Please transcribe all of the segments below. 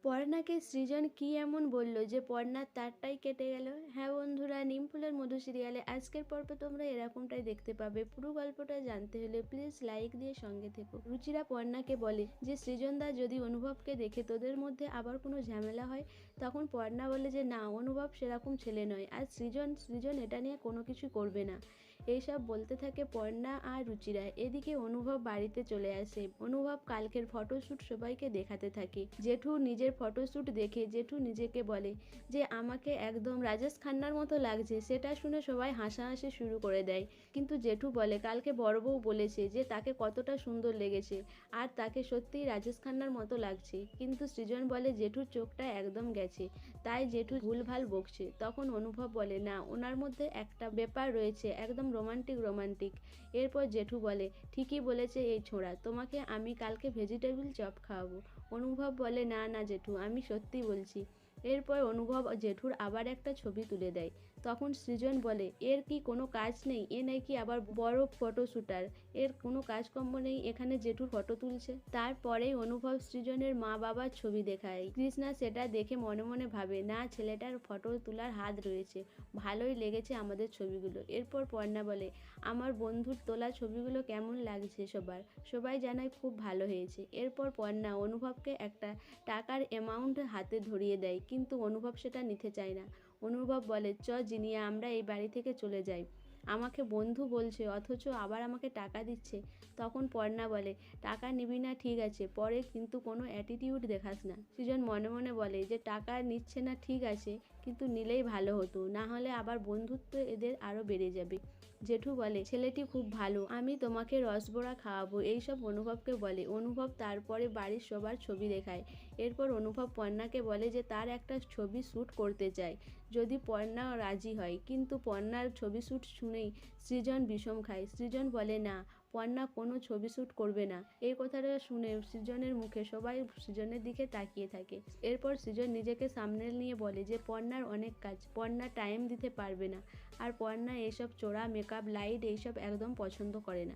পড়নাকে সৃজন কি এমন বলল যে পড়নার তারটাই কেটে গেল? হ্যাঁ বন্ধুরা, নিমফুলের মধু সিরিয়ালে আজকের পর্বে তোমরা এরকমটাই দেখতে পাবে। পুরো গল্পটা জানতে হলে প্লিজ লাইক দিয়ে সঙ্গে থেকো। রুচিরা পড়নাকে বলে যে সৃজনদা যদি অনুভবকে দেখে তোদের মধ্যে আবার কোনো ঝামেলা হয়। তখন পড়না বলে যে না, অনুভব সেরকম ছেলে নয়, আর সৃজন সৃজন এটা নিয়ে কোনো কিছু করবে না। এইসব বলতে থাকে পড়না আর রুচিরা। এদিকে অনুভব বাড়িতে চলে আসে। অনুভব কালকের ফটোশ্যুট সবাইকে দেখাতে থাকে। জেঠু নিজের ফটোশ্যুট দেখে জেঠু নিজেকে বলে যে আমাকে একদম রাজেশ খান্নার মতো লাগছে। সেটা শুনে সবাই হাসাহাসি শুরু করে দেয়। কিন্তু জেঠু বলে কালকে বড় বউ বলেছে যে তাকে কতটা সুন্দর লেগেছে, আর তাকে সত্যিই রাজেশ খান্নার মতো লাগছে। কিন্তু সৃজন বলে জেঠুর চোখটা একদম গেছে, তাই জেঠু ভুলভাল বকছে। তখন অনুভব বলে না, ওনার মধ্যে একটা ব্যাপার রয়েছে, একদম রোমান্টিক রোমান্টিক। এরপর জেঠু বলে ঠিকই বলেছে এই ছোঁড়া, তোমাকে আমি কালকে ভেজিটেবিল চপ খাওয়াবো। অনুভব বলে না না জেঠু, আমি সত্যি বলছি। এরপর অনুভব জেঠুর আবার একটা ছবি তুলে দেয়। তখন সৃজন বলে এর কি কোনো কাজ নেই? এ নাকি আবার বড় ফটো শুটার, এর কোনো কাজকর্ম নেই, এখানে জেঠুর ফটো তুলছে। তারপরেই অনুভব সৃজনের মা বাবার ছবি দেখায়। কৃষ্ণা সেটা দেখে মনে মনে ভাবে না, ছেলেটার ফটো তোলার হাত রয়েছে, ভালোই লেগেছে আমাদের ছবিগুলো। এরপর পর্ণা বলে আমার বন্ধুর তোলা ছবিগুলো কেমন লাগছে সবার? সবাই জানায় খুব ভালো হয়েছে। এরপর পর্ণা অনুভবকে একটা টাকার অ্যামাউন্ট হাতে ধরিয়ে দেয়, কিন্তু অনুভব সেটা নিতে চায় না। অনুভব বলে জিনিয়া, আমরা এই বাড়ি থেকে চলে যাই। আমাকে বন্ধু বলছে অথচ আবার আমাকে টাকা দিচ্ছে। তখন পর্ণা বলে টাকা নিবি না ঠিক আছে, পরে কিন্তু কোনো অ্যাটিটিউড দেখাস না। সৃজন মনে মনে বলে যে টাকা নিচ্ছে না ঠিক আছে, কিন্তু নিলেই ভালো হতো, না হলে আবার বন্ধুত্ব এদের আরও বেড়ে যাবে। জেঠু বলে ছেলেটি খুব ভালো, আমি তোমাকে রসবড়া খাওয়াবো, এইসব অনুভবকে বলে। অনুভব তারপরে বাড়ির সবার ছবি দেখায়। এরপর অনুভব পর্ণাকে বলে যে তার একটা ছবি শ্যুট করতে চায়, যদি পর্ণা রাজি হয়। কিন্তু পর্ণার ছবি শ্যুট শুনেই সৃজন বিষম খায়। সৃজন বলে না, পর্ণা কোনো ছবি শ্যুট করবে না। এই কথাটা শুনে সৃজনের মুখে সবাই সৃজনের দিকে তাকিয়ে থাকে। এরপর সৃজন নিজেকে সামনে নিয়ে বলে যে পর্ণার অনেক কাজ, পর্ণা টাইম দিতে পারবে না, আর পর্ণা এইসব চোরা মেকআপ লাইট এইসব একদম পছন্দ করে না।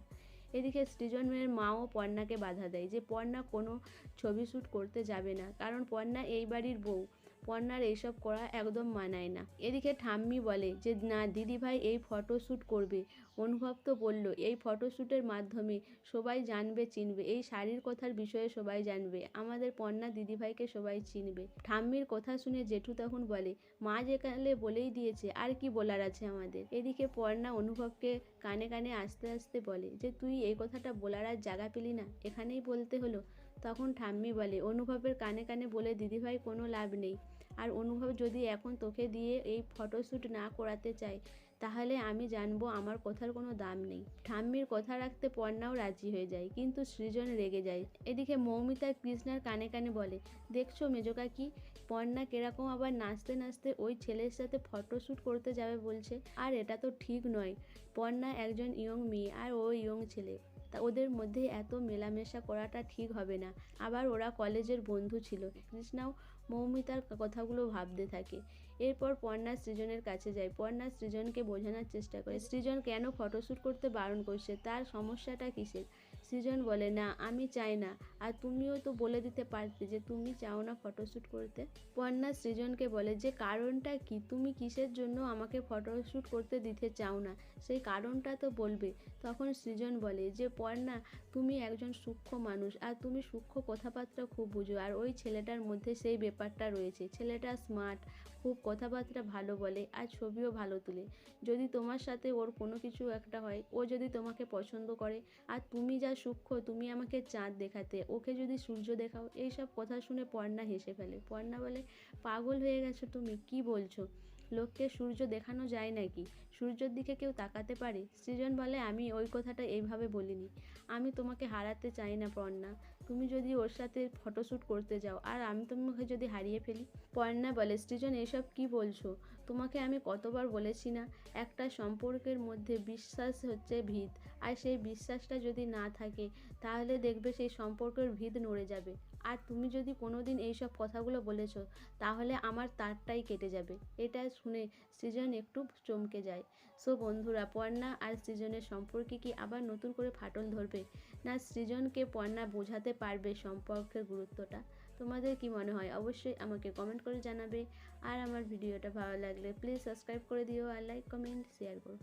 এদিকে সৃজনের মাও পর্ণাকে বাধা দেয় যে পর্ণা কোনো ছবি শ্যুট করতে যাবে না, কারণ পর্ণা এই বাড়ির বউ, পর্ণার এইসব করা একদম মানায় না। এদিকে ঠাম্মি বলে যে না, দিদিভাই এই ফটোশ্যুট করবে। অনুভব তো বলল এই ফটোশ্যুটের মাধ্যমে সবাই জানবে চিনবে, এই শাড়ির কথার বিষয়ে সবাই জানবে, আমাদের পর্ণা দিদিভাইকে সবাই চিনবে। ঠাম্মির কথা শুনে জেঠু তখন বলে মা যেখানে বলেই দিয়েছে, আর কি বলার আছে আমাদের। এদিকে পর্ণা অনুভবকে কানে কানে আস্তে আস্তে বলে যে তুই এই কথাটা বলার আর জায়গা পেলি না, এখানেই বলতে হলো। তখন ঠাম্মি বলে অনুভবের কানে কানে বলে দিদিভাই কোনো লাভ নেই, আর অনুভব যদি এখন তোকে দিয়ে এই ফটোশ্যুট না করাতে চায়, তাহলে আমি জানবো আমার কথার কোনো দাম নেই। ঠাম্মির কথা রাখতে পর্ণাও রাজি হয়ে যায়, কিন্তু সৃজন রেগে যায়। এদিকে মৌমিতা কৃষ্ণার কানে কানে বলে দেখছো মেজকা কি, পর্ণা কিরকম আবার নাচতে নাচতে ওই ছেলের সাথে ফটোশ্যুট করতে যাবে বলছে, আর এটা তো ঠিক নয়। পর্ণা একজন ইয়ং মেয়ে আর ও ইয়ং ছেলে, তা ওদের মধ্যে এত মেলামেশা করাটা ঠিক হবে না। আবার ওরা কলেজের বন্ধু ছিল। কৃষ্ণাও মৌমিতার কথাগুলো ভাবতে থাকে। এরপর পর্ণা সৃজনের কাছে যায়। পর্ণা সৃজনকে বোঝানোর চেষ্টা করে সৃজন কেন ফটোশ্যুট করতে বারণ করছে, তার সমস্যাটা কিসের। সৃজন বলে না, আমি চাই না, আর তুমিও তো বলে দিতে পারতে যে তুমি চাও না ফটোশ্যুট করতে। পর্ণা সৃজনকে বলে যে কারণটা কি, তুমি কিসের জন্য আমাকে ফটোশ্যুট করতে দিতে চাও না, সেই কারণটা তো বলবে। তখন সৃজন বলে যে পর্ণা, তুমি একজন সূক্ষ্ম মানুষ, আর তুমি সূক্ষ্ম কথাবার্তা খুব বুঝো, আর ওই ছেলেটার মধ্যে সেই ব্যাপারটা রয়েছে। ছেলেটা স্মার্ট, খুব কথাবার্তা ভালো বলে, আর ছবিও ভালো তোলে। যদি তোমার সাথে ওর কোনো কিছু একটা হয়, ও যদি তোমাকে পছন্দ করে, আর তুমি যা সূক্ষ্ম, তুমি আমাকে চাঁদ দেখাতে, ওকে যদি সূর্য দেখাও। এইসব কথা শুনে পর্ণা হেসে ফেলে। পর্ণা বলে পাগল হয়ে গেছো তুমি, কি বলছো? লোককে সূর্য দেখানো যায় নাকি? সূর্যের দিকে কেউ তাকাতে পারে? সৃজন বলে আমি ওই কথাটা এইভাবে বলিনি, আমি তোমাকে হারাতে চাই না পর্ণা, তুমি যদি ওর সাথে ফটোশ্যুট করতে যাও, আর আমি তোমাকে যদি হারিয়ে ফেলি। পর্ণা বলে সৃজন এসব কি বলছো? তোমাকে আমি কতবার বলেছি না, একটা সম্পর্কের মধ্যে বিশ্বাস হচ্ছে ভিত, আর সেই বিশ্বাসটা যদি না থাকে, তাহলে দেখবে সেই সম্পর্কের ভিত নড়ে যাবে। আর তুমি যদি কোনোদিন এইসব কথাগুলো বলেছো, তাহলে আমার তারটাই কেটে যাবে। এটা শুনে সৃজন একটু চমকে যায়। সো বন্ধুরা, পর্ণা আর সৃজনের সম্পর্কে কি আবার নতুন করে ফাটল ধরবে, না সৃজনকে পর্ণা বোঝাতে পারবে সম্পর্কের গুরুত্বটা? তোমাদের কি মনে হয় অবশ্যই আমাকে কমেন্ট করে জানাবে। আর আমার ভিডিওটা ভালো লাগলে প্লিজ সাবস্ক্রাইব করে দিও আর লাইক কমেন্ট শেয়ার করো।